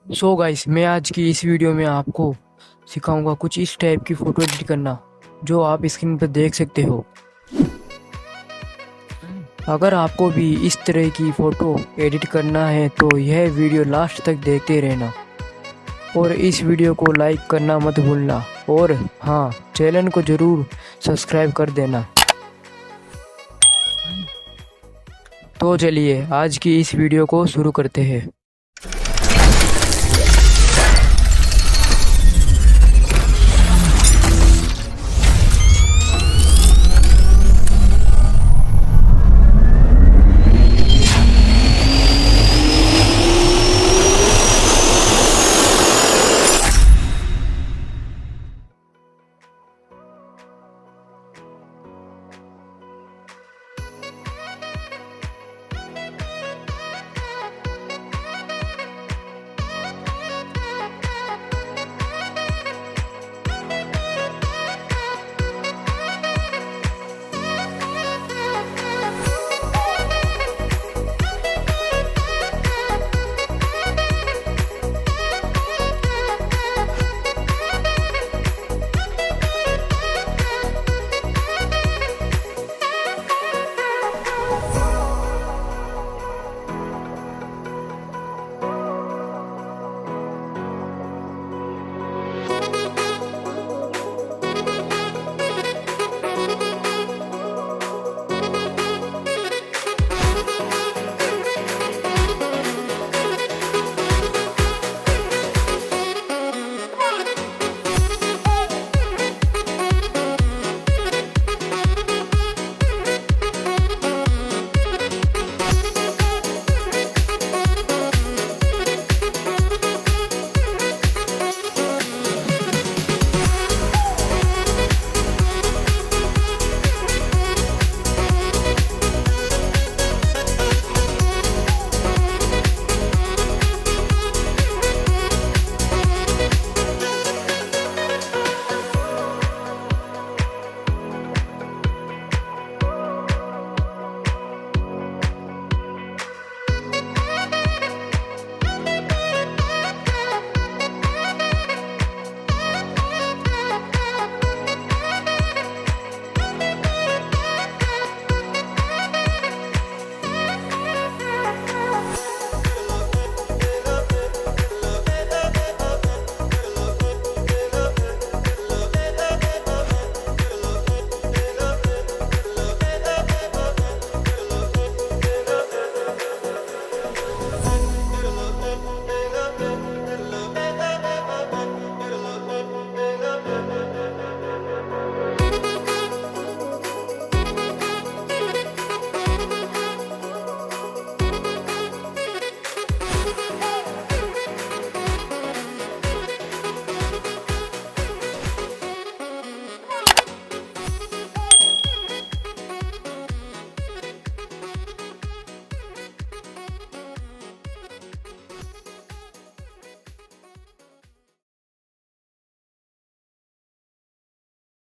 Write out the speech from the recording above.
So guys, मैं आज की इस वीडियो में आपको सिखाऊंगा कुछ इस टाइप की फ़ोटो एडिट करना जो आप स्क्रीन पर देख सकते हो। अगर आपको भी इस तरह की फ़ोटो एडिट करना है तो यह वीडियो लास्ट तक देखते रहना और इस वीडियो को लाइक करना मत भूलना और हाँ, चैनल को ज़रूर सब्सक्राइब कर देना। तो चलिए आज की इस वीडियो को शुरू करते हैं।